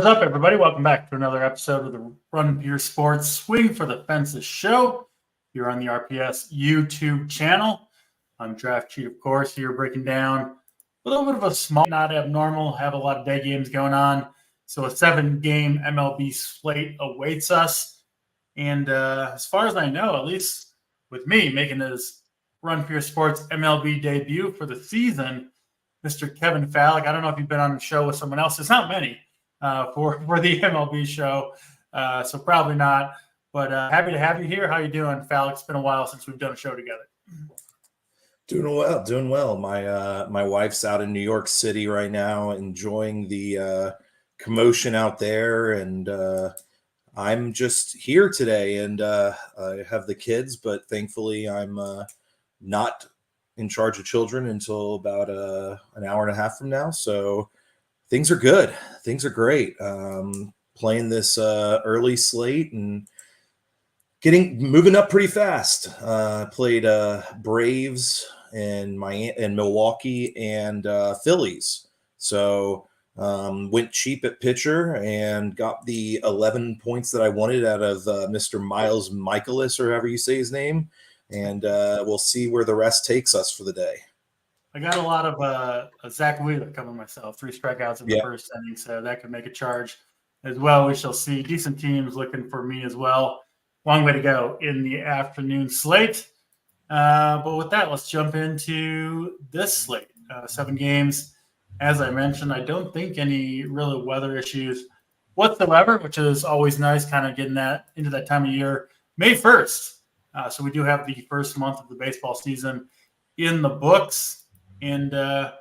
is up, everybody? Welcome back to another episode of the Run Pure Sports Swing for the Fences show here on the RPS YouTube channel. I'm Draft Cheat, of course, here breaking down a little bit of a small, not abnormal, have a lot of day games going on. So a 7-game MLB slate awaits us. And as far as I know, at least with me making his Run Pure Sports MLB debut for the season, Mr. Kevin Fallick. I don't know if you've been on the show with someone else. It's not many for the MLB show, so probably not. But happy to have you here. How you doing, Fallick? It's been a while since we've done a show together. Doing well. My wife's out in New York City right now, enjoying the commotion out there, and I'm just here today. And I have the kids, but thankfully I'm not in charge of children until about an hour and a half from now. So things are good. Things are great. Playing this early slate and moving up pretty fast. Played Braves and Milwaukee and Phillies. So went cheap at pitcher and got the 11 points that I wanted out of Mr. Miles Michaelis, or however you say his name. And we'll see where the rest takes us for the day. I got a lot of Zach Wheeler coming myself. 3 strikeouts in the first inning, so that could make a charge as well. We shall see. Decent teams looking for me as well. Long way to go in the afternoon slate. But with that, let's jump into this slate. 7 games. As I mentioned, I don't think any really weather issues whatsoever, which is always nice, kind of getting that into that time of year. May 1st. So we do have the first month of the baseball season in the books. And, I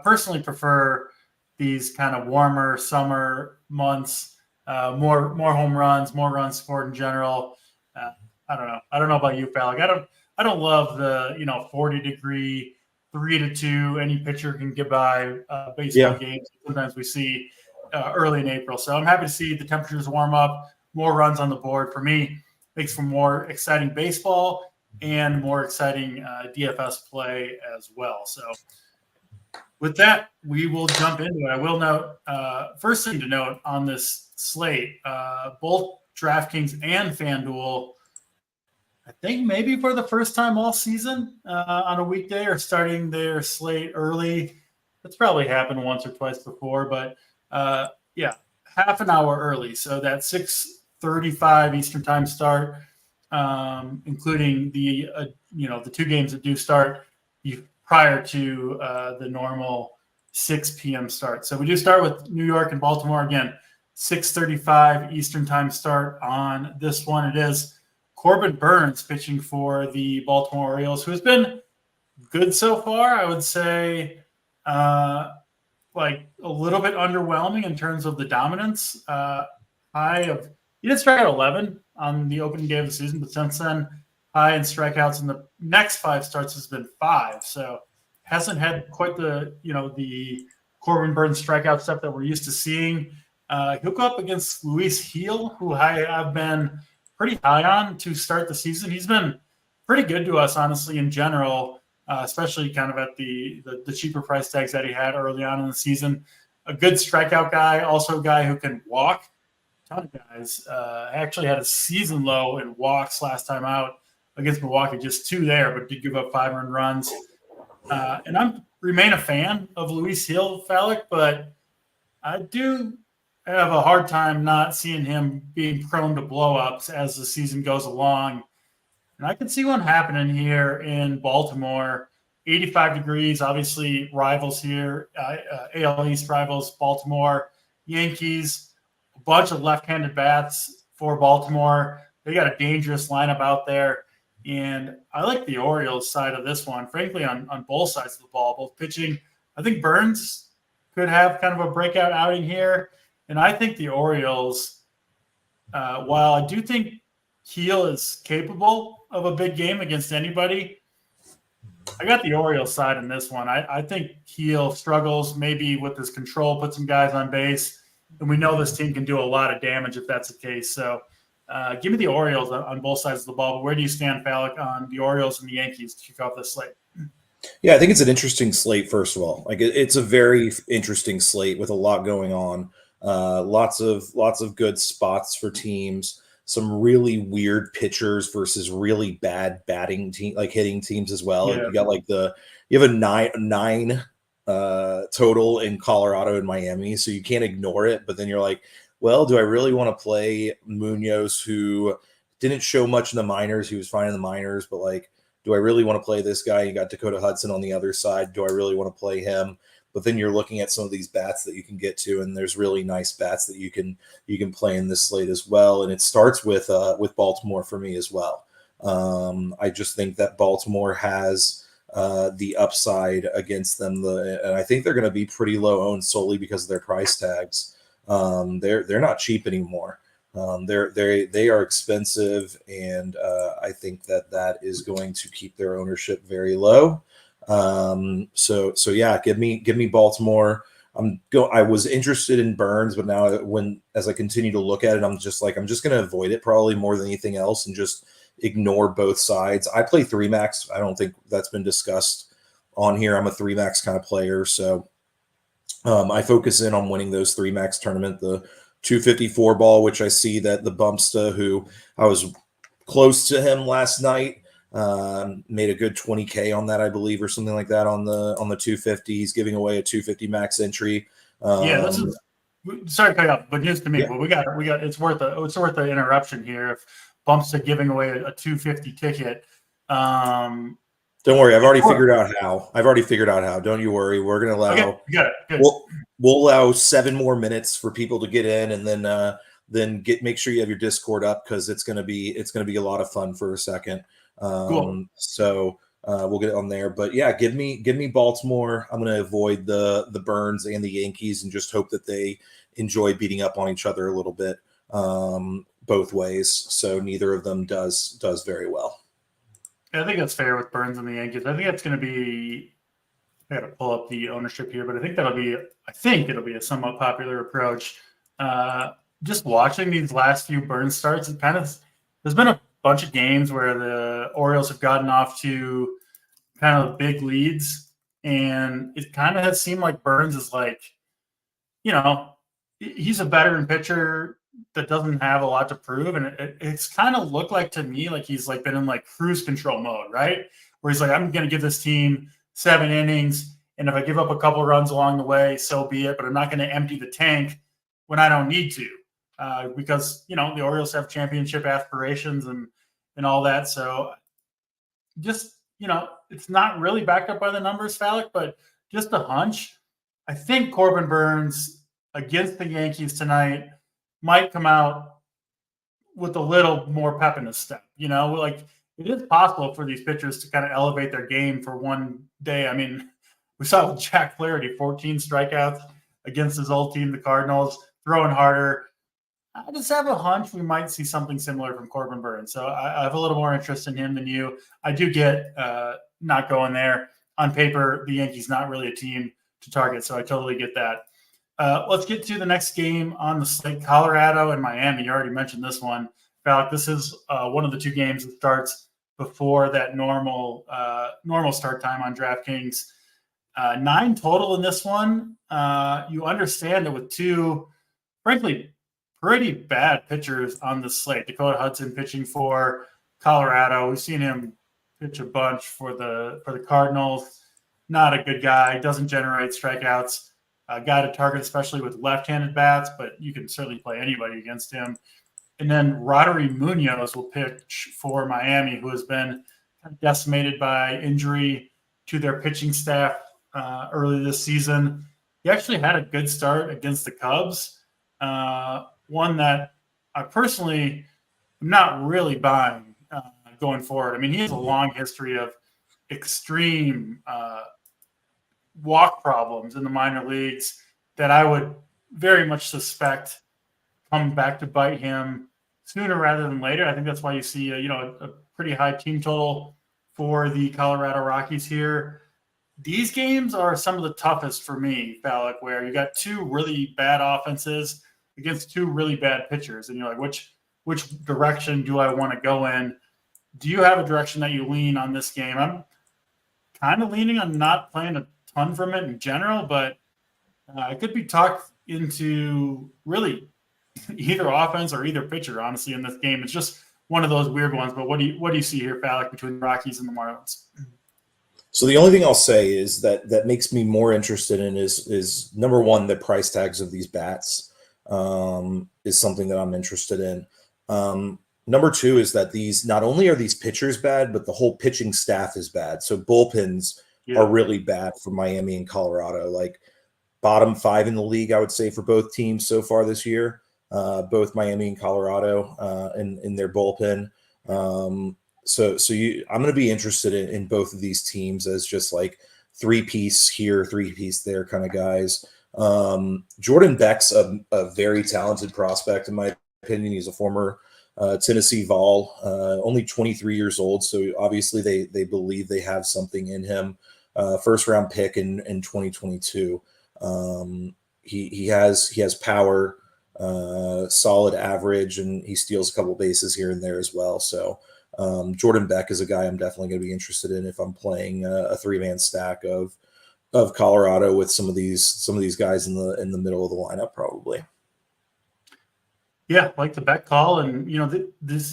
personally prefer these kind of warmer summer months, more home runs, more runs scored in general. I don't know. I don't know about you, Fallick. I don't love the 40-degree 3-2 any pitcher can get by baseball games. Sometimes we see early in April. So I'm happy to see the temperatures warm up, more runs on the board. For me, makes for more exciting baseball and more exciting DFS play as well. So with that, we will jump into it. I will note, first thing to note on this slate, both DraftKings and FanDuel, I think maybe for the first time all season on a weekday, are starting their slate early. That's probably happened once or twice before, but half an hour early. So that 6:35 Eastern time start, including the 2 games that do start prior to the normal 6 p.m. start. So we do start with New York and Baltimore again, 6:35 Eastern time start on this one. It is Corbin Burnes pitching for the Baltimore Orioles, who has been good so far. I would say like a little bit underwhelming in terms of the dominance. He did strike out 11 on the opening day of the season, but since then, high in strikeouts in the next 5 starts has been 5. So hasn't had quite the Corbin Burnes strikeout stuff that we're used to seeing. He'll go up against Luis Gil, who I have been pretty high on to start the season. He's been pretty good to us, honestly, in general, especially kind of at the cheaper price tags that he had early on in the season. A good strikeout guy, also a guy who can walk. Ton of guys actually had a season low in walks last time out against Milwaukee, just 2 there, but did give up 5 earned runs. And I remain a fan of Luis Gil, Fallick, but I do have a hard time not seeing him being prone to blow-ups as the season goes along. And I can see one happening here in Baltimore. 85 degrees, obviously rivals here, AL East rivals, Baltimore, Yankees. Bunch of left-handed bats for Baltimore. They got a dangerous lineup out there. And I like the Orioles side of this one, frankly, on both sides of the ball, both pitching. I think Burnes could have kind of a breakout outing here. And I think the Orioles, while I do think Gil is capable of a big game against anybody, I got the Orioles side in this one. I think Gil struggles maybe with his control, put some guys on base. And we know this team can do a lot of damage if that's the case. So give me the Orioles on both sides of the ball. But where do you stand, Fallick, on the Orioles and the Yankees to kick off this slate? Yeah, I think it's an interesting slate, first of all. Like, it's a very interesting slate with a lot going on. Lots of good spots for teams. Some really weird pitchers versus really bad batting team, like hitting teams as well. Yeah. You got you have a nine total in Colorado and Miami, so you can't ignore it. But then you're like, well, do I really want to play Munoz, who didn't show much in the minors? He was fine in the minors, but like, do I really want to play this guy? You got Dakota Hudson on the other side. Do I really want to play him? But then you're looking at some of these bats that you can get to, and there's really nice bats that you can play in this slate as well. And it starts with Baltimore for me as well. I just think that Baltimore has the upside against them, and I think they're going to be pretty low owned solely because of their price tags. They're not cheap anymore. They are expensive, and I think that is going to keep their ownership very low. So yeah, give me Baltimore. I was interested in Burns, but now as I continue to look at it, I'm just going to avoid it probably more than anything else and just ignore both sides. I play 3-max. I don't think that's been discussed on here. I'm a 3-max kind of player. So, I focus in on winning those 3-max tournament, the 254 ball, which I see that the Bumpsta, who I was close to him last night, made a good 20K on that, I believe, or something like that on the 250. He's giving away a 250 max entry. This is sorry to cut you off, but news to me. Yeah. But we got it's worth the interruption here. If Bumpsta giving away a 250 ticket. Don't worry, I've already figured out how. Don't you worry. We're gonna allow. Okay, you got it. Good. We'll allow 7 more minutes for people to get in, and then make sure you have your Discord up, because it's gonna be a lot of fun for a second. Cool. So we'll get it on there. But yeah, give me Baltimore. I'm gonna avoid the Burns and the Yankees and just hope that they enjoy beating up on each other a little bit both ways. So neither of them does very well. I think that's fair with Burns and the Yankees. I think that's going to be. I got to pull up the ownership here, but I think it'll be a somewhat popular approach. Just watching these last few Burns starts, there's been a bunch of games where the Orioles have gotten off to kind of big leads, and it kind of has seemed like Burns is he's a veteran pitcher that doesn't have a lot to prove, and it's kind of looked like to me like he's been in cruise control mode, right? Where he's I'm going to give this team 7 innings, and if I give up a couple runs along the way, so be it. But I'm not going to empty the tank when I don't need to, because the Orioles have championship aspirations and all that. So just it's not really backed up by the numbers, Fallick, but just a hunch. I think Corbin Burns against the Yankees tonight might come out with a little more pep in his step. It is possible for these pitchers to kind of elevate their game for one day. I mean, we saw with Jack Flaherty, 14 strikeouts against his old team, the Cardinals, throwing harder. I just have a hunch we might see something similar from Corbin Burns. So I have a little more interest in him than you. I do get not going there. On paper, the Yankees not really a team to target, so I totally get that. Let's get to the next game on the slate, Colorado and Miami. You already mentioned this one. Falk, this is one of the 2 games that starts before that normal start time on DraftKings. 9 total in this one. You understand that with 2, frankly, pretty bad pitchers on the slate. Dakota Hudson pitching for Colorado. We've seen him pitch a bunch for the Cardinals. Not a good guy. Doesn't generate strikeouts. A guy to target, especially with left-handed bats, but you can certainly play anybody against him. And then Roderick Munoz will pitch for Miami, who has been decimated by injury to their pitching staff early this season. He actually had a good start against the Cubs, one that I personally am not really buying going forward. I mean, he has a long history of extreme walk problems in the minor leagues that I would very much suspect come back to bite him sooner rather than later. I think that's why you see a pretty high team total for the Colorado Rockies here. These games are some of the toughest for me, Fallick, where you got 2 really bad offenses against 2 really bad pitchers, and you're like, which direction do I want to go in? Do you have a direction that you lean on this game? I'm kind of leaning on not playing a ton from it in general, but it could be talked into really either offense or either pitcher, honestly, in this game. It's just one of those weird ones. But what do you see here, Falek, between the Rockies and the Marlins? So the only thing I'll say is that makes me more interested in is number one, the price tags of these bats is something that I'm interested in. Number two is that these not only are these pitchers bad, but the whole pitching staff is bad. So bullpens are really bad for Miami and Colorado. Like bottom 5 in the league, I would say, for both teams so far this year. Both Miami and Colorado in their bullpen. I'm going to be interested in both of these teams as just like 3-piece here, 3-piece there kind of guys. Jordan Beck's a very talented prospect, in my opinion. He's a former Tennessee Vol, only 23 years old. So obviously they believe they have something in him. First round pick in 2022. He has power, solid average, and he steals a couple bases here and there as well. So Jordan Beck is a guy I'm definitely going to be interested in if I'm playing a 3-man stack of Colorado with some of these guys in the middle of the lineup probably. Yeah, like the Beck call, and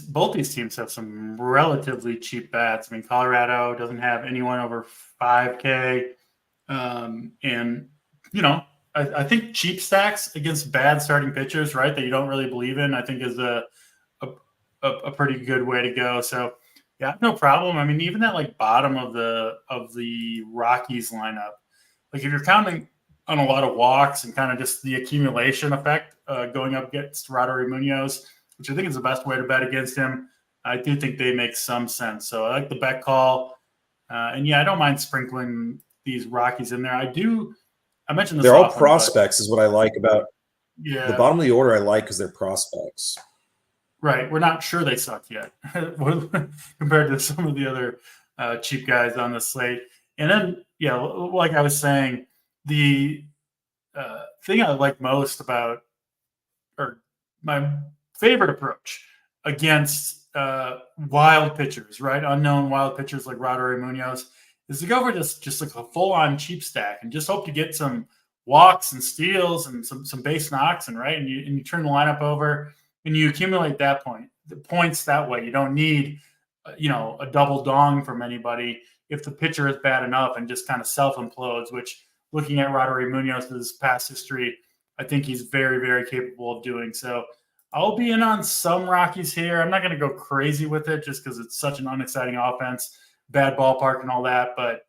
both these teams have some relatively cheap bats. I mean, Colorado doesn't have anyone over $5K, and I think cheap stacks against bad starting pitchers, right, that you don't really believe in, I think is a pretty good way to go. So yeah, no problem. I mean, even that like bottom of the Rockies lineup, like if you're counting on a lot of walks and kind of just the accumulation effect going up against Roderick Munoz, which I think is the best way to bet against him, I do think they make some sense. So I like the bet call. And yeah, I don't mind sprinkling these Rockies in there. I mentioned this. They're all prospects is what I like about the bottom of the order. I like because they're prospects. Right. We're not sure they suck yet compared to some of the other cheap guys on the slate. And then, yeah, like I was saying, the thing I like most about, or my favorite approach against wild pitchers, right? Unknown wild pitchers like Roderick Munoz, is to go for just like a full-on cheap stack and just hope to get some walks and steals and some base knocks, and right, and you turn the lineup over and you accumulate the points that way. You don't need a double dong from anybody if the pitcher is bad enough and just kind of self-implodes, which, looking at Roderick Munoz's past history, I think he's very, very capable of doing. So I'll be in on some Rockies here. I'm not going to go crazy with it just because it's such an unexciting offense, bad ballpark and all that. But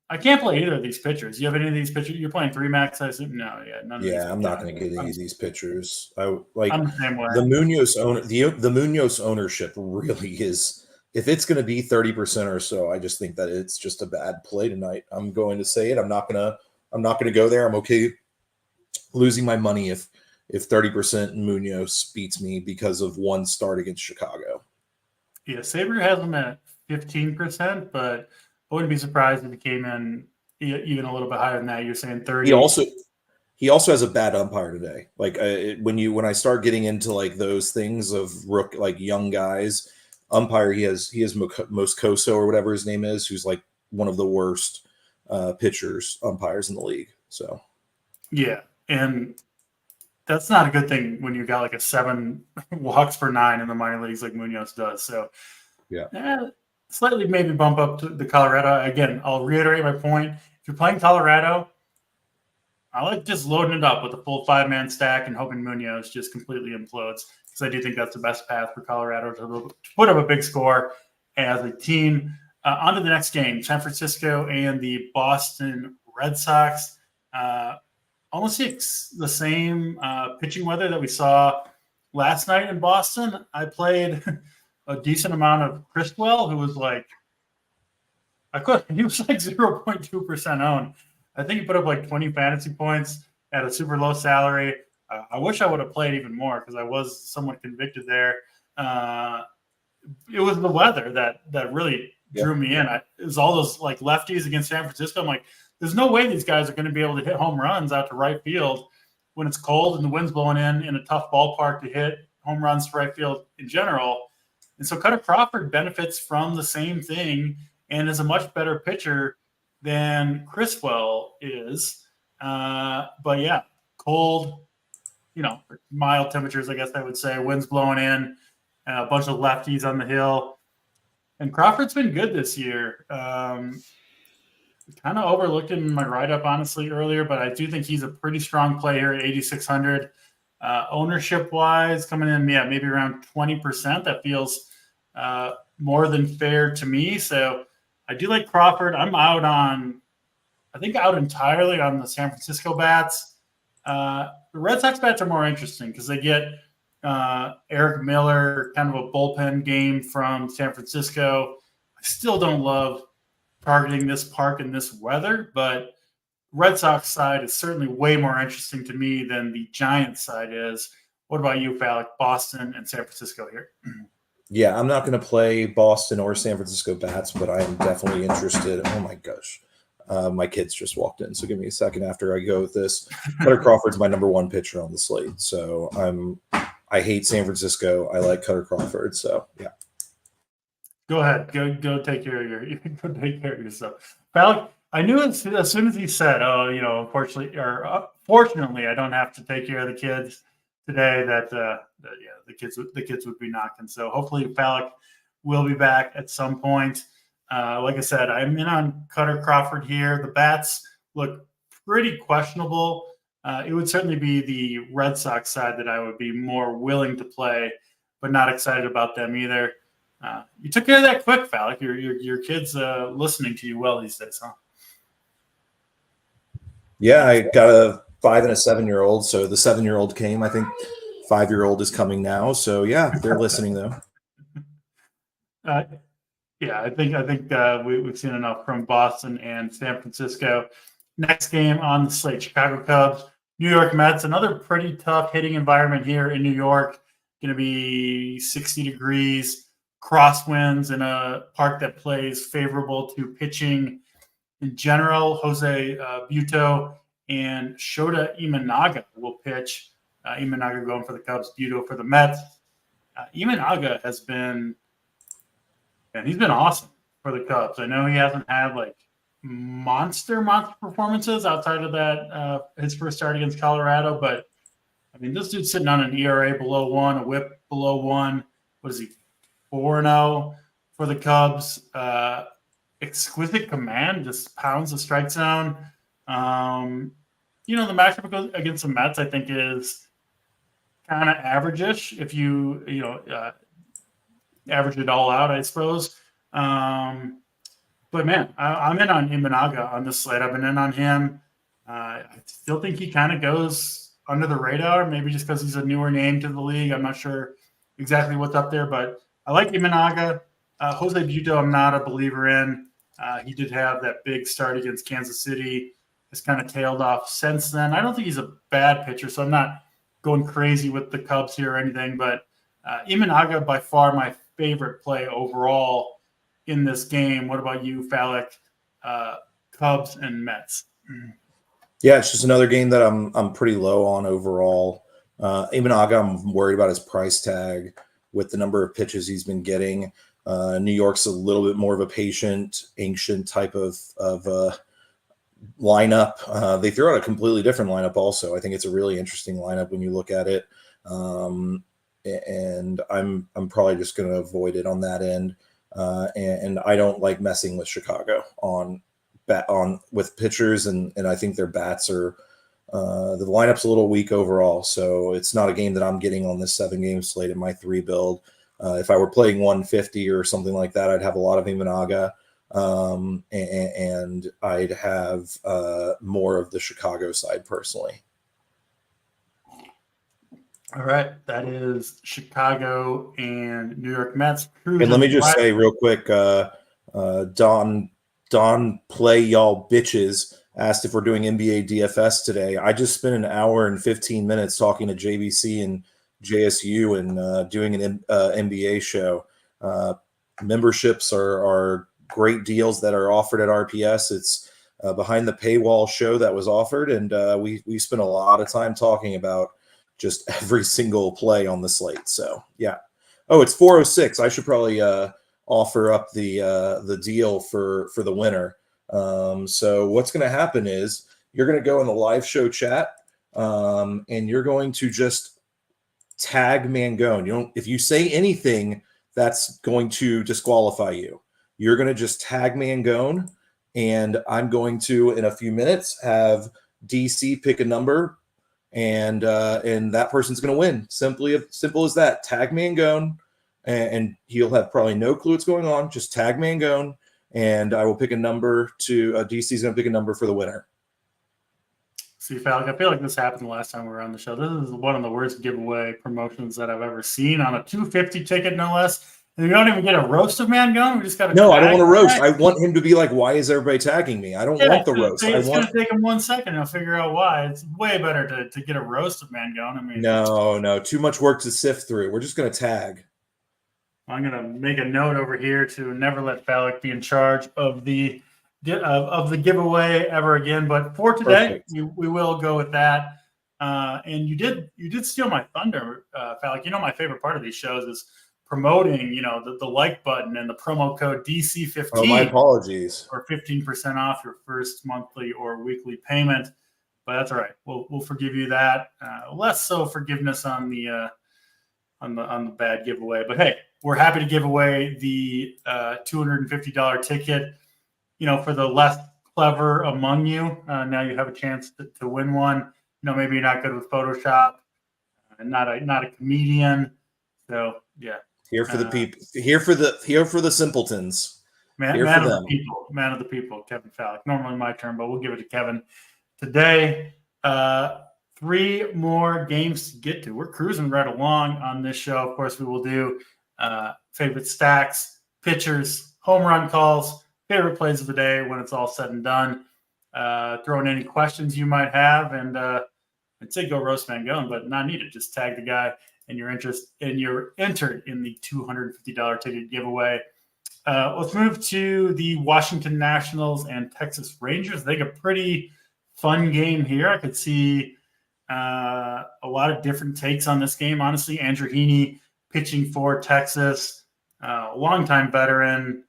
I can't play either of these pitchers. You have any of these pitchers? You're playing 3-max, I assume? No, yeah. None of these. I'm not going to get any of these pitchers. I'm the same way. The Munoz ownership really is, if it's going to be 30% or so, I just think that it's just a bad play tonight. I'm going to say it. I'm not going to go there. I'm okay losing my money if 30% Munoz beats me because of one start against Chicago. Yeah, Sabre has him at 15%, but I wouldn't be surprised if he came in even a little bit higher than that. You're saying 30. He also has a bad umpire today. Like when I start getting into like those things of like young guys, umpire, he has Moscoso or whatever his name is, who's like one of the worst umpires in the league. So yeah, and that's not a good thing when you got like a 7 walks per 9 in the minor leagues like Munoz does. So slightly maybe bump up to the Colorado. Again, I'll reiterate my point. If you're playing Colorado, I like just loading it up with a full 5-man stack and hoping Munoz just completely implodes, because I do think that's the best path for Colorado to put up a big score as a team. On to the next game, San Francisco and the Boston Red Sox. Almost the same pitching weather that we saw last night in Boston. I played a decent amount of Christwell, who was like, he was like 0.2% owned. I think he put up like 20 fantasy points at a super low salary. I wish I would have played even more because I was somewhat convicted there. It was the weather that really drew me in. It was all those like lefties against San Francisco. I'm like, there's no way these guys are going to be able to hit home runs out to right field when it's cold and the wind's blowing in a tough ballpark to hit home runs to right field in general. And so Cutter Crawford benefits from the same thing and is a much better pitcher than Chriswell is. But yeah, cold, mild temperatures, I guess I would say. Winds blowing in, a bunch of lefties on the hill. And Crawford's been good this year. Kind of overlooked in my write-up, honestly, earlier, but I do think he's a pretty strong play here at 8,600. Ownership-wise, coming in, maybe around 20%. That feels more than fair to me. So I do like Crawford. I'm out entirely on the San Francisco bats. The Red Sox bats are more interesting because they get Eric Miller, kind of a bullpen game from San Francisco. I still don't love targeting this park in this weather, but Red Sox side is certainly way more interesting to me than the Giants side is. What about you, Falik? Boston and San Francisco here. Yeah, I'm not going to play Boston or San Francisco bats, but I am definitely interested. Oh my gosh. My kids just walked in, so give me a second after I go with this. Cutter Crawford's my number one pitcher on the slate, so I hate San Francisco. I like Cutter Crawford, so yeah. Go ahead, go take care of yourself, Falik. I knew as soon as he said, unfortunately or fortunately, I don't have to take care of the kids today. The kids would be knocking. So hopefully, Falik will be back at some point. Like I said, I'm in on Cutter Crawford here. The bats look pretty questionable. It would certainly be the Red Sox side that I would be more willing to play, but not excited about them either. You took care of that quick, Falik. Your kids listening to you well these days, huh? Yeah, I got a 5 and a 7-year-old. So the 7-year-old came. I think 5-year-old is coming now. So yeah, they're listening though. Yeah, I think we've seen enough from Boston and San Francisco. Next game on the slate: Chicago Cubs, New York Mets. Another pretty tough hitting environment here in New York. Going to be 60 degrees, crosswinds in a park that plays favorable to pitching in general. Jose Buto and Shota Imanaga will pitch. Imanaga going for the Cubs, Buto for the Mets. Imanaga has been. And he's been awesome for the Cubs. I know he hasn't had monster performances outside of that his first start against Colorado, but I mean, this dude's sitting on an ERA below 1, a WHIP below 1. What is he? 4-0 for the Cubs. Exquisite command, just pounds the strike zone. The matchup against the Mets, I think, is kind of average-ish if you average it all out, I suppose. But man, I'm in on Imanaga on this slate. I've been in on him. I still think he kind of goes under the radar, maybe just because he's a newer name to the league. I'm not sure exactly what's up there, but I like Imanaga. Jose Buto, I'm not a believer in. He did have that big start against Kansas City. Has kind of tailed off since then. I don't think he's a bad pitcher, so I'm not going crazy with the Cubs here or anything, but Imanaga by far my favorite play overall in this game. What about you, Falik? Cubs and Mets. Yeah, it's just another game that I'm pretty low on overall. Imanaga, I'm worried about his price tag with the number of pitches he's been getting. New York's a little bit more of a patient, ancient type of lineup. They throw out a completely different lineup also. I think it's a really interesting lineup when you look at it. And I'm probably just going to avoid it on that end. And I don't like messing with Chicago with pitchers, and I think their bats are the lineup's a little weak overall. So it's not a game that I'm getting on this 7-game slate in my 3 build. If I were playing 150 or something like that, I'd have a lot of Imanaga, and I'd have more of the Chicago side personally. All right, that is Chicago and New York Mets. And let me just say real quick, Don Play Y'all Bitches asked if we're doing NBA DFS today. I just spent an hour and 15 minutes talking to JVC and JSU and doing an NBA show. Memberships are great deals that are offered at RPS. It's behind the paywall show that was offered, and we spent a lot of time talking about just every single play on the slate. So yeah. Oh, it's 406. I should probably offer up the deal for the winner. So what's going to happen is you're going to go in the live show chat, and you're going to just tag Mangone. If you say anything, that's going to disqualify you. You're going to just tag Mangone, and I'm going to, in a few minutes, have DC pick a number, and that person's going to win. Simple as that. Tag Mangone, and he'll have probably no clue what's going on. Just tag Mangone, and I will pick a number to DC's going to pick a number for the winner. See, Falk, I feel like this happened the last time we were on the show. This is one of the worst giveaway promotions that I've ever seen on a $250 ticket, no less. And we don't even get a roast of Mangone. We just got no. I don't want to roast. I want him to be like, "Why is everybody tagging me?" I don't want the roast. It's going to take him 1 second. And I'll figure out why. It's way better to get a roast of Mangone. I mean, no, too much work to sift through. We're just going to tag. I'm going to make a note over here to never let Falk be in charge of the giveaway ever again. But for today, we will go with that. And you did steal my thunder, Falk. My favorite part of these shows is promoting, the like button and the promo code DC15. Oh, my apologies. For 15% off your first monthly or weekly payment. But that's all right. We'll forgive you that. Less so forgiveness on the bad giveaway. But hey, we're happy to give away the $250 ticket. For the less clever among you, now you have a chance to win one. Maybe you're not good with Photoshop, and not a comedian. So yeah. Here for the people. Here for the simpletons. Man of the people, Kevin Falk. Normally my turn, but we'll give it to Kevin today. 3 more games to get to. We're cruising right along on this show. Of course, we will do favorite stacks, pitchers, home run calls, favorite plays of the day when it's all said and done. Throw in any questions you might have, and I'd say go roast Mangone, but not needed. Just tag the guy and you're entered in the $250 ticket giveaway. Let's move to the Washington Nationals and Texas Rangers. I think a pretty fun game here. I could see a lot of different takes on this game. Honestly, Andrew Heaney pitching for Texas, longtime veteran,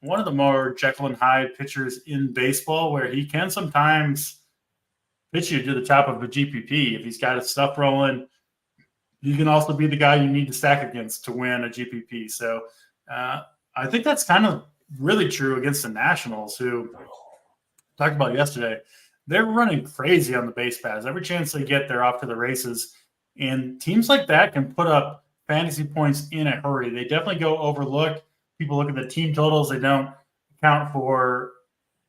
one of the more Jekyll and Hyde pitchers in baseball, where he can sometimes pitch you to the top of a GPP if he's got his stuff rolling. He can also be the guy you need to stack against to win a GPP. So I think that's kind of really true against the Nationals, who talked about yesterday. They're running crazy on the base paths. Every chance they get, they're off to the races. And teams like that can put up fantasy points in a hurry. They definitely go overlooked. People look at the team totals. They don't account for,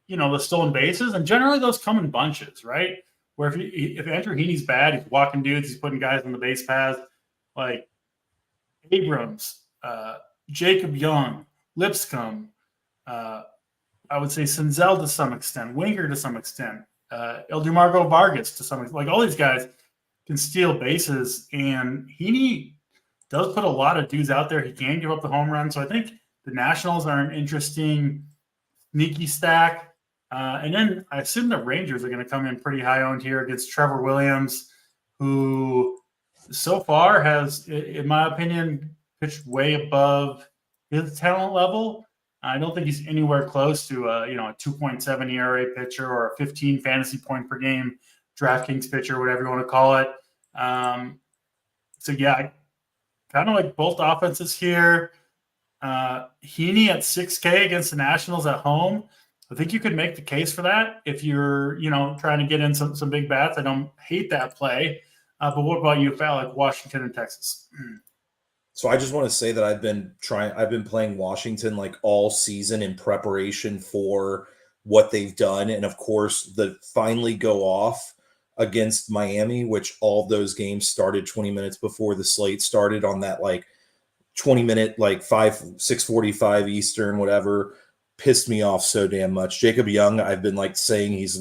the stolen bases. And generally those come in bunches, right? Where if Andrew Heaney's bad, he's walking dudes, he's putting guys on the base paths like Abrams, Jacob Young, Lipscomb, I would say Senzel to some extent, Winker to some extent, Eldumargo Vargas to some extent. Like all these guys can steal bases, and Heaney does put a lot of dudes out there. He can give up the home run. So I think the Nationals are an interesting sneaky stack. And then I assume the Rangers are going to come in pretty high owned here against Trevor Williams, who so far has, in my opinion, pitched way above his talent level. I don't think he's anywhere close to a 2.7 ERA pitcher or a 15 fantasy point per game DraftKings pitcher, whatever you want to call it. So yeah, kind of like both offenses here. Heaney at 6K against the Nationals at home. I think you could make the case for that if you're, trying to get in some big bats. I don't hate that play. But what about you, Falk, Washington and Texas? So I just want to say that I've been playing Washington like all season in preparation for what they've done. And of course, the finally go off against Miami, which all of those games started 20 minutes before the slate started on that 20-minute, 6:45 Eastern, whatever, pissed me off so damn much. Jacob Young, I've been saying he's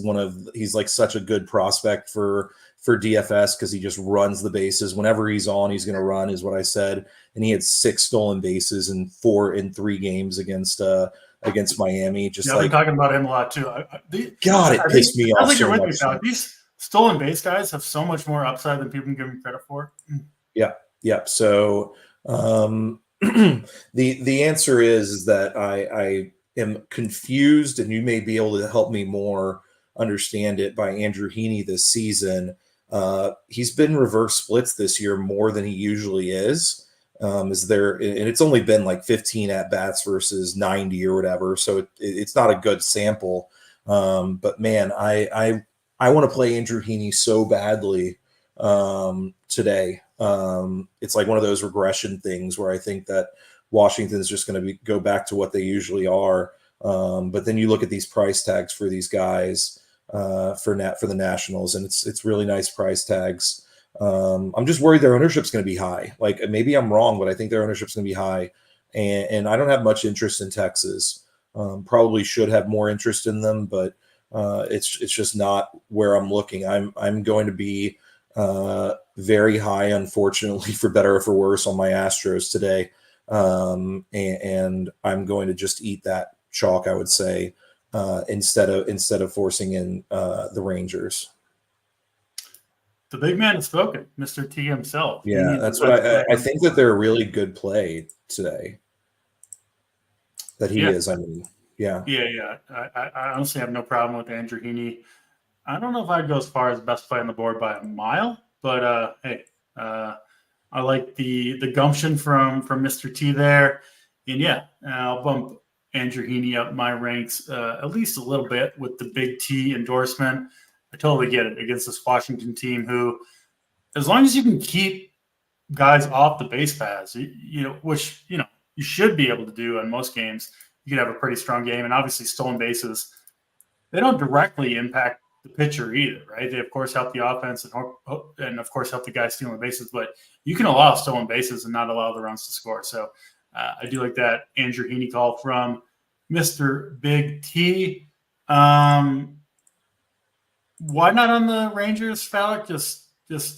such a good prospect for DFS because he just runs the bases. Whenever he's on, he's going to run, is what I said. And he had 6 stolen bases in 3 games against Miami. I've been talking about him a lot too. It pissed me off so much. These stolen base guys have so much more upside than people can give them credit for. Yeah. So the answer is that I am confused, and you may be able to help me more understand it, by Andrew Heaney this season. He's been reverse splits this year more than he usually is. And it's only been like 15 at bats versus 90 or whatever, so it's not a good sample. But man, I want to play Andrew Heaney so badly today. It's like one of those regression things where I think that Washington is just going to go back to what they usually are. But then you look at these price tags for these guys for the Nationals, and it's really nice price tags. I'm just worried their ownership's going to be high. Like, maybe I'm wrong, but I think their ownership's going to be high. And I don't have much interest in Texas. Probably should have more interest in them, but it's just not where I'm looking. I'm going to be very high, unfortunately, for better or for worse, on my Astros today. And I'm going to just eat that chalk, I would say, instead of forcing in the Rangers. The big man has spoken, Mr. T himself. Yeah, that's what I think, that they're a really good play today. That he is, I mean. Yeah. Yeah. I honestly have no problem with Andrew Heaney. I don't know if I'd go as far as best play on the board by a mile, but hey, I like the gumption from Mr. T there. And yeah, I'll bump Andrew Heaney up my ranks at least a little bit with the big T endorsement. I totally get it against this Washington team who, as long as you can keep guys off the base paths, which you should be able to do in most games, you can have a pretty strong game. And obviously stolen bases, they don't directly impact the pitcher either, right? They of course help the offense and of course help the guys stealing the bases, but you can allow stolen bases and not allow the runs to score. So I do like that Andrew Heaney call from Mr. Big T. Why not on the Rangers, Fallick? Just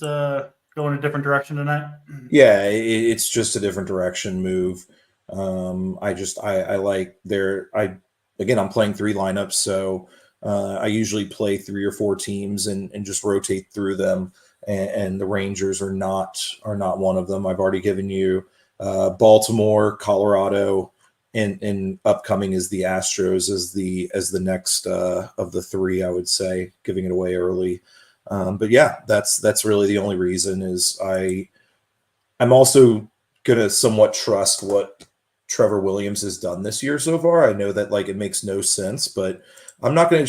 go in a different direction tonight? Yeah, it's just a different direction move. I like I'm playing 3 lineups, so I usually play 3 or 4 teams and just rotate through them. And the Rangers are not one of them. I've already given you Baltimore, Colorado, and upcoming is the Astros as the next of the 3, I would say, giving it away early. But yeah, that's really the only reason. Is I'm also gonna somewhat trust what Trevor Williams has done this year so far. I know that it makes no sense, but I'm not gonna.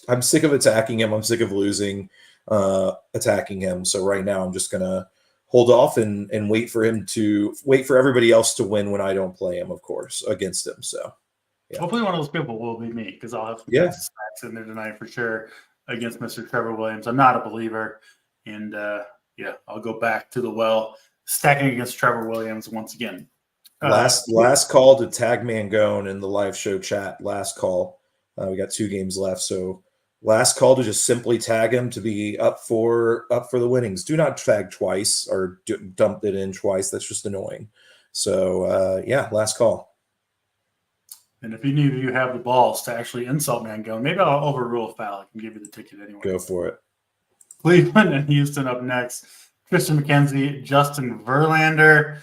I'm sick of attacking him. I'm sick of losing attacking him. So right now, I'm just gonna hold off and wait for everybody else to win when I don't play him, of course, against him. So yeah. Hopefully one of those people will be me, because I'll have some stacks in there tonight for sure against Mr. Trevor Williams. I'm not a believer, and I'll go back to the well, stacking against Trevor Williams once again. Last call to tag Mangone in the live show chat. Last call. We got 2 games left, so last call to just simply tag him to be up for the winnings. Do not tag twice or dump it in twice. That's just annoying. So last call. And if any of you have the balls to actually insult Mangone, maybe I'll overrule Fallick and give you the ticket anyway. Go for it. Cleveland and Houston up next. Christian McKenzie, Justin Verlander.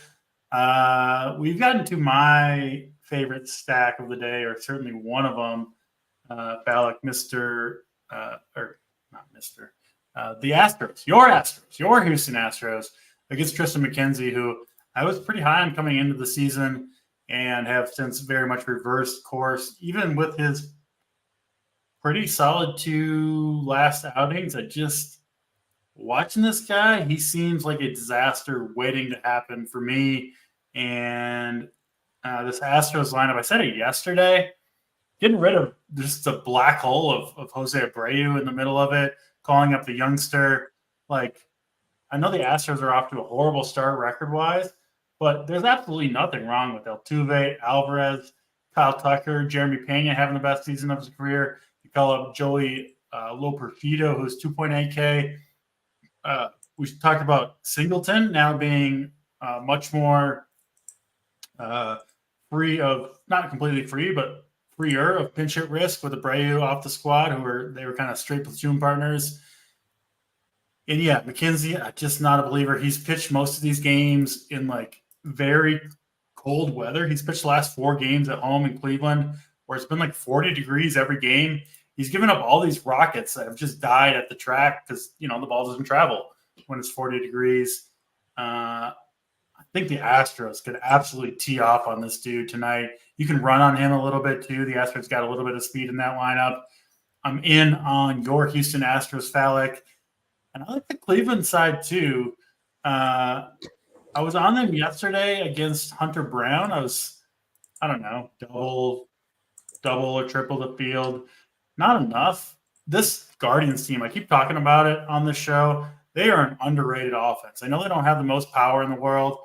We've gotten to my favorite stack of the day, or certainly one of them. Fallick, the Astros, your Houston Astros against Tristan McKenzie, who I was pretty high on coming into the season and have since very much reversed course, even with his pretty solid 2 last outings. Watching this guy, he seems like a disaster waiting to happen for me. And this Astros lineup, I said it yesterday, getting rid of just a black hole of Jose Abreu in the middle of it, calling up the youngster. I know the Astros are off to a horrible start record-wise, but there's absolutely nothing wrong with Altuve, Alvarez, Kyle Tucker, Jeremy Pena having the best season of his career. You call up Joey Loperfido, who's 2.8K. We talked about Singleton now being much more free of, not completely free, but freer of pinch hit risk with Abreu off the squad, they were kind of straight platoon partners. And yeah, McKenzie, I'm just not a believer. He's pitched most of these games in very cold weather. He's pitched the last 4 games at home in Cleveland, where it's been 40 degrees every game. he's given up all these rockets that have just died at the track because, the ball doesn't travel when it's 40 degrees. I think the Astros could absolutely tee off on this dude tonight. You can run on him a little bit too. The Astros got a little bit of speed in that lineup. I'm in on your Houston Astros, Phallic. And I like the Cleveland side too. I was on them yesterday against Hunter Brown. I don't know, double or triple the field. Not enough. This Guardians team, I keep talking about it on the show. They are an underrated offense. I know they don't have the most power in the world,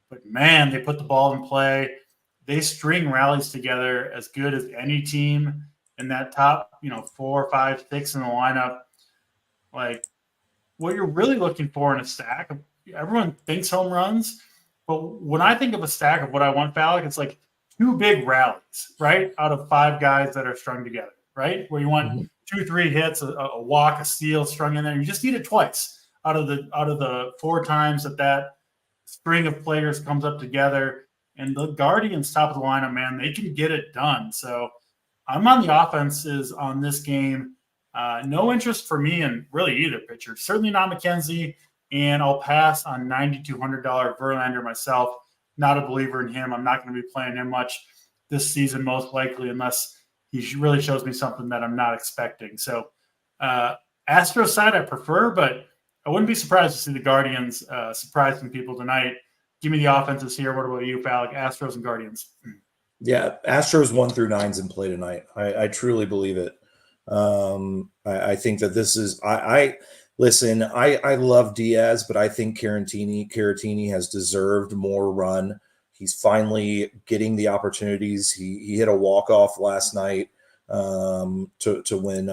but man, they put the ball in play. They string rallies together as good as any team in that top, 4, 5, 6 in the lineup. Like, what you're really looking for in a stack, everyone thinks home runs, but when I think of a stack of what I want, Phallic, it's like 2 big rallies, right? Out of 5 guys that are strung together, right? Where you want 2, 3 hits, a walk, a steal strung in there. You just need it twice out of the 4 times that string of players comes up together. And the Guardians, top of the lineup, man, they can get it done. So I'm on the offenses on this game. No interest for me in really either pitcher. Certainly not McKenzie, and I'll pass on $9,200 Verlander myself. Not a believer in him. I'm not going to be playing him much this season, most likely, unless he really shows me something that I'm not expecting. So Astros side I prefer, but I wouldn't be surprised to see the Guardians surprise some people tonight. Give me the offenses here. What about you, Phallic? Astros and Guardians. Yeah, Astros 1 through 9's in play tonight. I truly believe it. I think that this is listen, I love Diaz, but I think Caratini has deserved more run. He's finally getting the opportunities. He hit a walk-off last night to win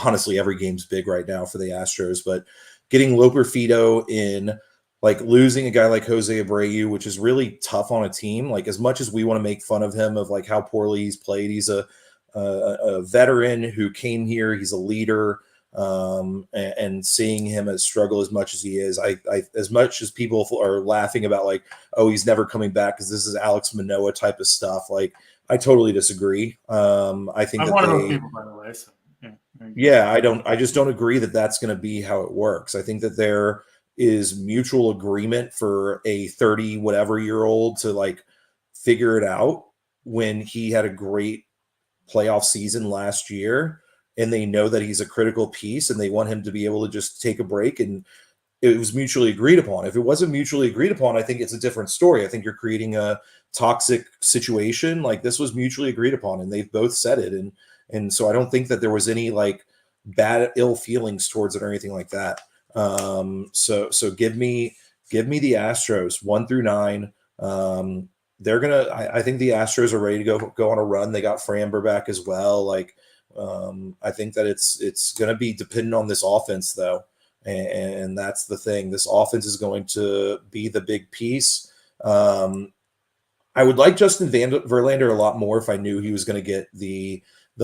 honestly, every game's big right now for the Astros, but getting Loperfido in, like losing a guy like Jose Abreu, which is really tough on a team. Like, as much as we want to make fun of him of like how poorly he's played, he's a veteran who came here. He's a leader, and seeing him as struggle as much as he is, I as much as people are laughing about like, oh, he's never coming back because this is Alex Manoah type of stuff. Like, I totally disagree. I think I'm one of those people, by the way. So yeah, I just don't agree that that's going to be how it works. I think that there is mutual agreement for a 30 whatever year old to like figure it out when he had a great playoff season last year, and they know that he's a critical piece and they want him to be able to just take a break, and it was mutually agreed upon. If it wasn't mutually agreed upon, I think it's a different story. I think you're creating a toxic situation. Like, this was mutually agreed upon and they've both said it, and so I don't think that there was any like bad ill feelings towards it or anything like that. So give me the Astros 1 through 9. They're gonna. I think the Astros are ready to go on a run. They got Framber back as well. Like, I think that it's gonna be dependent on this offense though, and that's the thing. This offense is going to be the big piece. I would like Justin Verlander a lot more if I knew he was going to get the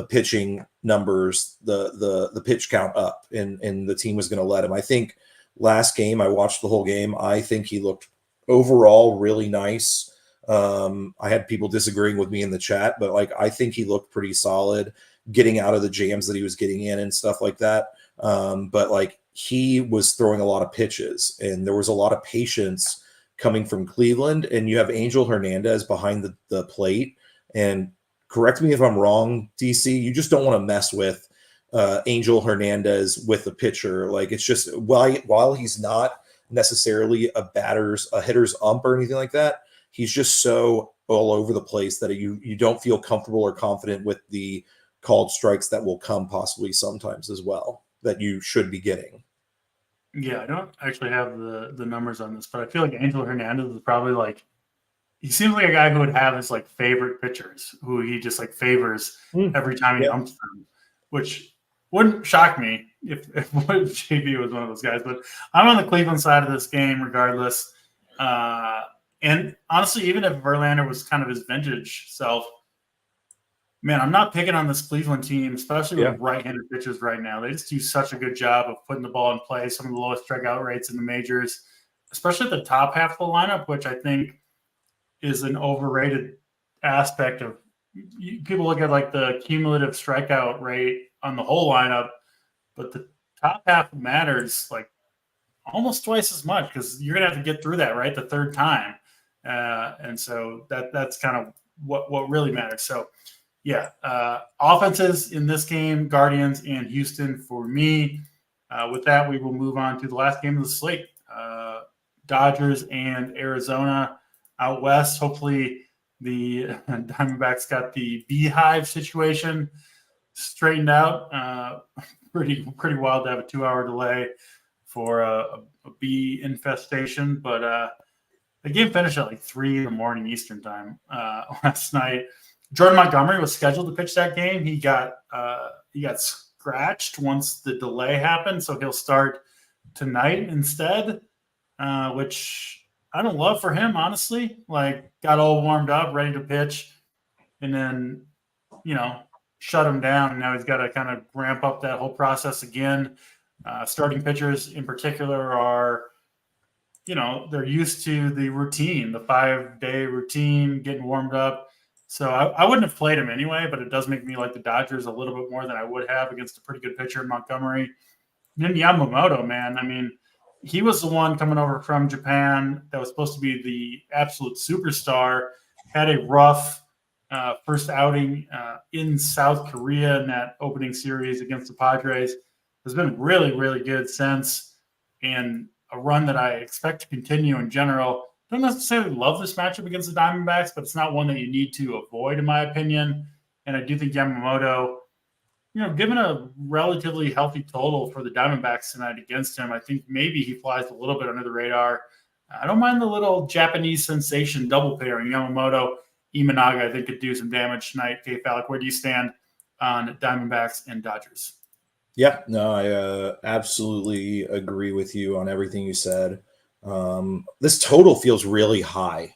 pitching numbers, the pitch count up, and the team was going to let him. I think last game, I watched the whole game. I think he looked overall really nice. I had people disagreeing with me in the chat, but like, I think he looked pretty solid getting out of the jams that he was getting in and stuff like that. But like, he was throwing a lot of pitches and there was a lot of patience coming from Cleveland, and you have Angel Hernandez behind the plate. And correct me if I'm wrong, DC, you just don't want to mess with Angel Hernandez with the pitcher. Like, it's just, while he's not necessarily a hitter's ump or anything like that, he's just so all over the place that you don't feel comfortable or confident with the called strikes that will come possibly sometimes as well that you should be getting. Yeah, I don't actually have the numbers on this, but I feel like Angel Hernandez is probably like, he seems like a guy who would have his like favorite pitchers who he just like favors every time he umps them, which wouldn't shock me if JB was one of those guys. But I'm on the Cleveland side of this game regardless. And honestly, even if Verlander was kind of his vintage self, man, I'm not picking on this Cleveland team, especially with right-handed pitchers right now. They just do such a good job of putting the ball in play, some of the lowest strikeout rates in the majors, especially at the top half of the lineup, which I think is an overrated aspect of people look at like the cumulative strikeout rate on the whole lineup, but the top half matters like almost twice as much because you're gonna have to get through that right the third time, and so that's kind of what really matters. So yeah, offenses in this game, Guardians and Houston for me. With that, we will move on to the last game of the slate. Dodgers and Arizona out west. Hopefully, the Diamondbacks got the beehive situation straightened out. Pretty wild to have a 2-hour delay for a bee infestation, but the game finished at like 3 a.m. Eastern time last night. Jordan Montgomery was scheduled to pitch that game. He got scratched once the delay happened, so he'll start tonight instead, which I don't love for him, honestly. Like, got all warmed up, ready to pitch, and then, shut him down. And now he's got to kind of ramp up that whole process again. Starting pitchers in particular are, they're used to the routine, the 5-day routine, getting warmed up. So I wouldn't have played him anyway, but it does make me like the Dodgers a little bit more than I would have against a pretty good pitcher in Montgomery. And then Yamamoto, man. I mean, he was the one coming over from Japan that was supposed to be the absolute superstar, had a rough first outing in South Korea in that opening series against the Padres. Has been really, really good since, and a run that I expect to continue in general. Don't necessarily love this matchup against the Diamondbacks, but it's not one that you need to avoid, in my opinion. And I do think Yamamoto, given a relatively healthy total for the Diamondbacks tonight against him, I think maybe he flies a little bit under the radar. I don't mind the little Japanese sensation double pairing. Yamamoto, Imanaga, I think could do some damage tonight. Okay, Falek, where do you stand on Diamondbacks and Dodgers? Yeah, no, I absolutely agree with you on everything you said. This total feels really high.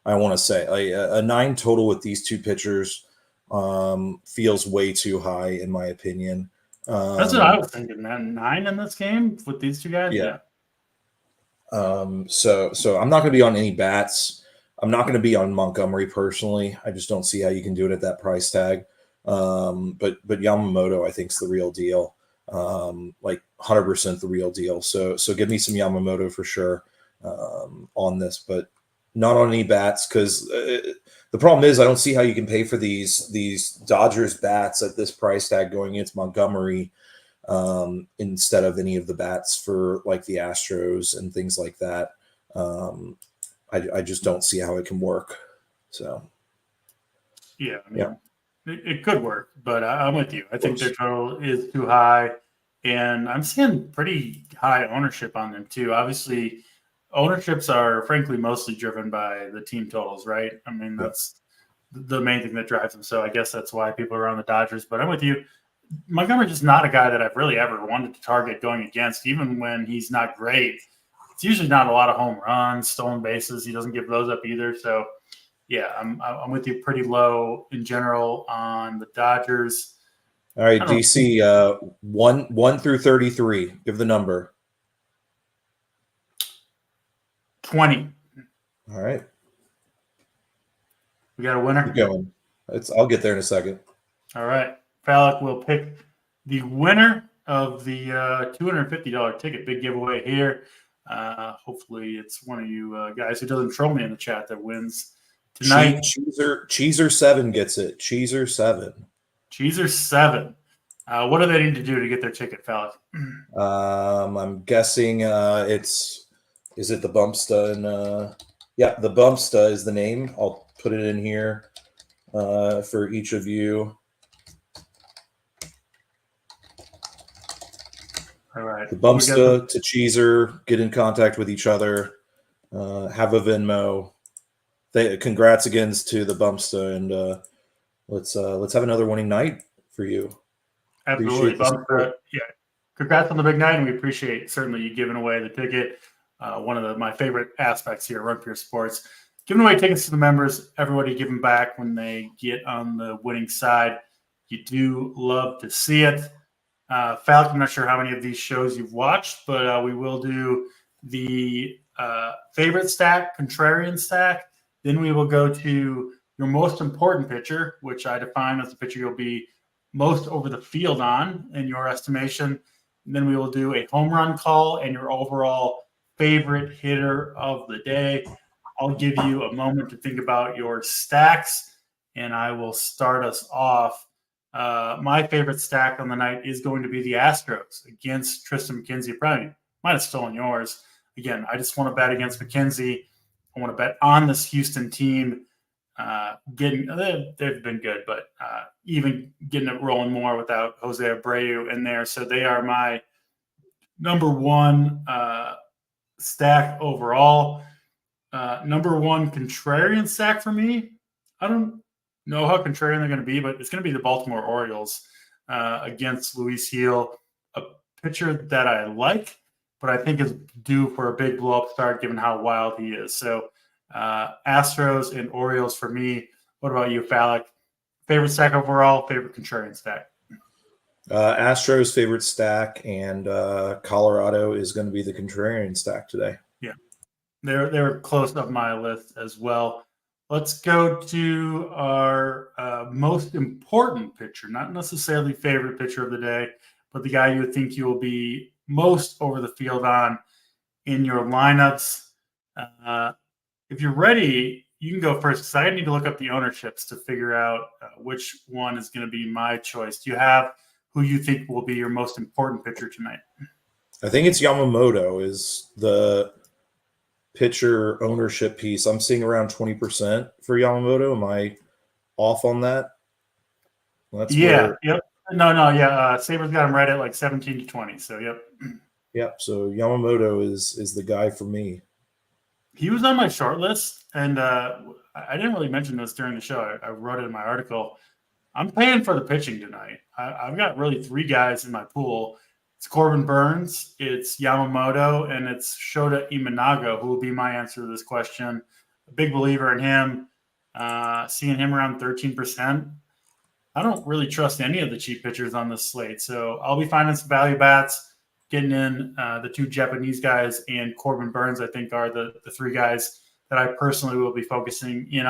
I want to say a 9 total with these two pitchers feels way too high in my opinion. That's what I was thinking, man. 9 in this game with these two guys. Yeah. So I'm not going to be on any bats. I'm not going to be on Montgomery personally. I just don't see how you can do it at that price tag. But Yamamoto, I think, is the real deal. Like 100% the real deal. So give me some Yamamoto for sure on this, but not on any bats because the problem is I don't see how you can pay for these Dodgers bats at this price tag going against Montgomery instead of any of the bats for like the Astros and things like that. I just don't see how it can work. So yeah, I mean, it could work, but I'm with you. I think their total is too high, and I'm seeing pretty high ownership on them too. Obviously, ownerships are frankly mostly driven by the team totals, right? I mean, that's the main thing that drives them. So I guess that's why people are on the Dodgers. But I'm with you. Montgomery's just not a guy that I've really ever wanted to target going against, even when he's not great. It's usually not a lot of home runs, stolen bases. He doesn't give those up either. So yeah, I'm with you pretty low in general on the Dodgers. All right, DC, 1 through 33. Give the number. 20. All right. We got a winner? Keep going. I'll get there in a second. All right. Falek will pick the winner of the $250 ticket. Big giveaway here. Hopefully it's one of you guys who doesn't troll me in the chat that wins tonight. Cheeser 7 gets it. Cheeser 7. Cheeser 7. What do they need to do to get their ticket, Falek? I'm guessing is it the Bumpsta? And the Bumpsta is the name. I'll put it in here for each of you. All right. The Bumpsta to Cheeser, get in contact with each other, have a Venmo. Congrats again to the Bumpsta, and let's have another winning night for you. Absolutely, Bumpsta. Yeah, congrats on the big night, and we appreciate certainly you giving away the ticket. One of my favorite aspects here, Run Pure Sports, giving away tickets to the members. Everybody giving back when they get on the winning side. You do love to see it. Falcon, I'm not sure how many of these shows you've watched, but we will do the favorite stack, contrarian stack. Then we will go to your most important pitcher, which I define as the pitcher you'll be most over the field on in your estimation. And then we will do a home run call and your overall favorite hitter of the day. I'll give you a moment to think about your stacks, and I will start us off. My favorite stack on the night is going to be the Astros against Tristan McKenzie. Probably might have stolen yours. Again, I just want to bet against McKenzie. I want to bet on this Houston team. They've been good, but even getting it rolling more without Jose Abreu in there. So they are my number one stack overall. Number one contrarian stack for me. I don't know how contrarian they're going to be, but it's going to be the Baltimore Orioles against Luis Gil, a pitcher that I like, but I think is due for a big blow-up start given how wild he is. So Astros and Orioles for me. What about you, Fallick? Favorite stack overall, favorite contrarian stack? Astros favorite stack, and Colorado is going to be the contrarian stack today. Yeah, they're close up my list as well. Let's go to our most important pitcher, not necessarily favorite pitcher of the day, but the guy you think you will be most over the field on in your lineups. If you're ready, you can go first because I need to look up the ownerships to figure out which one is going to be my choice. Do you have who you think will be your most important pitcher tonight? I think it's Yamamoto is the pitcher ownership piece. I'm seeing around 20% for Yamamoto. Am I off on that? That's yep. No. Sabres got him right at like 17 to 20. So, yep. Yep. So Yamamoto is the guy for me. He was on my short list, and I didn't really mention this during the show. I wrote it in my article. I'm paying for the pitching tonight. I've got really three guys in my pool. It's Corbin Burns, it's Yamamoto, and it's Shota Imanaga, who will be my answer to this question. A big believer in him. Seeing him around 13%. I don't really trust any of the cheap pitchers on this slate, so I'll be finding some value bats. Getting in the two Japanese guys and Corbin Burns, I think, are the three guys that I personally will be focusing in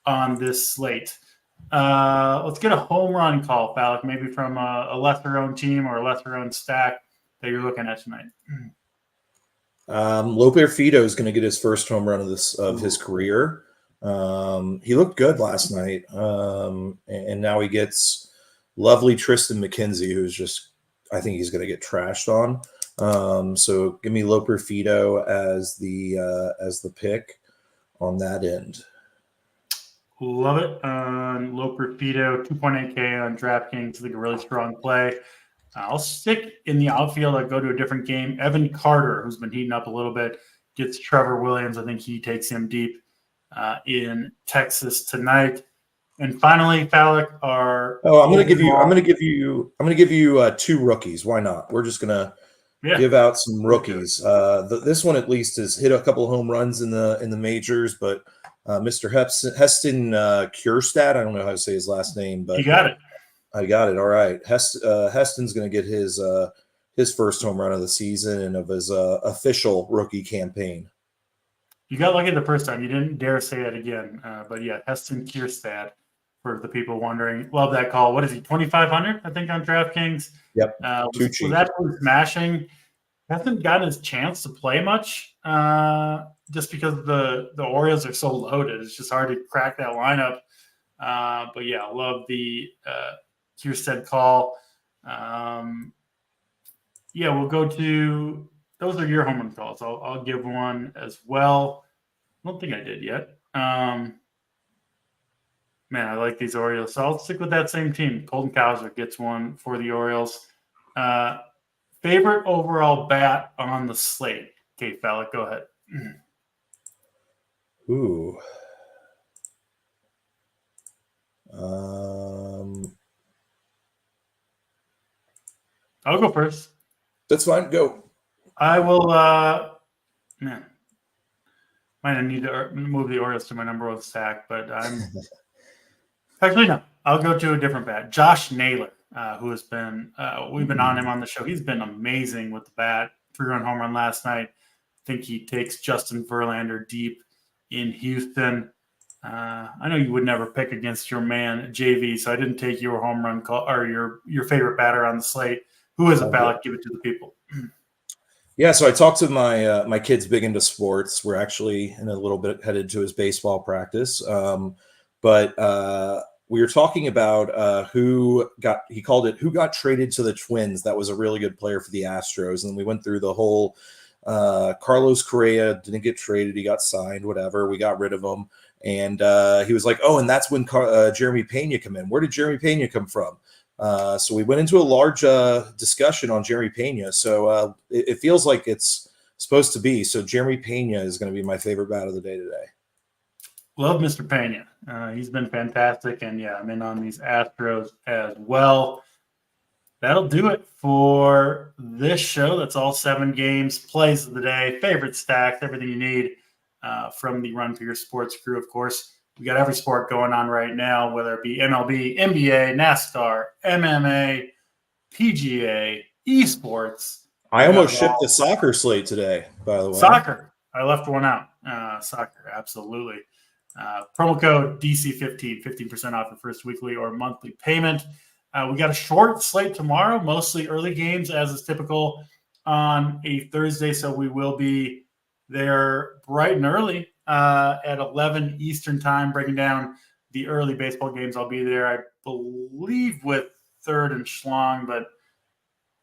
on this slate. Let's get a home run call, Fallick, maybe from a lesser-owned team or a lesser-owned stack that you're looking at tonight. Lope Fido is going to get his first home run of his career. He looked good last night, and now he gets lovely Tristan McKenzie, who's just – I think he's going to get trashed on. So give me Loper Fido as the pick on that end. Love it. Loper Fido, 2.8K on DraftKings. I think a really strong play. I'll stick in the outfield. I'll go to a different game. Evan Carter, who's been heating up a little bit, gets Trevor Williams. I think he takes him deep in Texas tonight. And finally, Fallick, I'm going to give you two rookies. Why not? We're just going to give out some rookies. This one at least has hit a couple of home runs in the majors, but Mr. Heston Kjerstad, I don't know how to say his last name, but you got it. I got it. All right, Heston's going to get his first home run of the season and of his official rookie campaign. You got lucky the first time. You didn't dare say it again. But yeah, Heston Kjerstad. For the people wondering, love that call. What is he, 2,500? I think on DraftKings. Yep. Was absolutely smashing. Hasn't gotten his chance to play much, just because the Orioles are so loaded. It's just hard to crack that lineup. But yeah, I love the Kjerstad call. We'll go to those are your home run calls. I'll give one as well. I don't think I did yet. Man, I like these Orioles. So I'll stick with that same team. Colton Cowser gets one for the Orioles. Favorite overall bat on the slate? Okay, Fallick, go ahead. Ooh. I'll go first. That's fine. Go. I will. Might need to move the Orioles to my number one stack, but I'm actually no. I'll go to a different bat. Josh Naylor, who has been we've been on him on the show. He's been amazing with the bat. 3-run home run last night. I think he takes Justin Verlander deep in Houston. I know you would never pick against your man JV, so I didn't take your home run call or your favorite batter on the slate. Who is it, Balak? Give it to the people. Yeah, so I talked to my kid's big into sports. We're actually in a little bit headed to his baseball practice, but we were talking about who got traded to the Twins. That was a really good player for the Astros, and we went through the whole Carlos Correa didn't get traded, he got signed, whatever. We got rid of him, and he was like, "Oh, and that's when Jeremy Pena come in. Where did Jeremy Pena come from?" So we went into a large discussion on Jeremy Pena. So it feels like it's supposed to be. So Jeremy Pena is going to be my favorite bat of the day today. Love Mr. Pena. He's been fantastic. And yeah, I'm in on these Astros as well. That'll do it for this show. That's all 7 games, plays of the day, favorite stacks, everything you need from the Run for Your Sports crew, of course. We got every sport going on right now, whether it be MLB, NBA, NASCAR, MMA, PGA, esports. I almost shipped the soccer slate today, by the way. Soccer. I left one out. Soccer, absolutely. Promo code DC15, 15% off your first weekly or monthly payment. We got a short slate tomorrow, mostly early games, as is typical on a Thursday. So we will be there bright and early at 11 Eastern time, breaking down the early baseball games. I'll be there, I believe, with Third and Schlong, but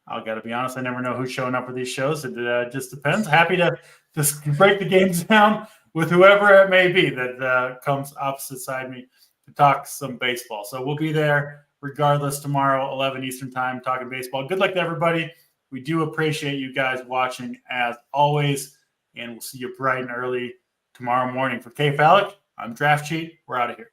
I got to be honest, I never know who's showing up for these shows. It just depends. Happy to just break the games down with whoever it may be that comes opposite side me to talk some baseball. So we'll be there regardless tomorrow, 11 Eastern time, talking baseball. Good luck to everybody. We do appreciate you guys watching as always, and we'll see you bright and early tomorrow morning. For K Fallick, I'm Draft Cheat. We're out of here.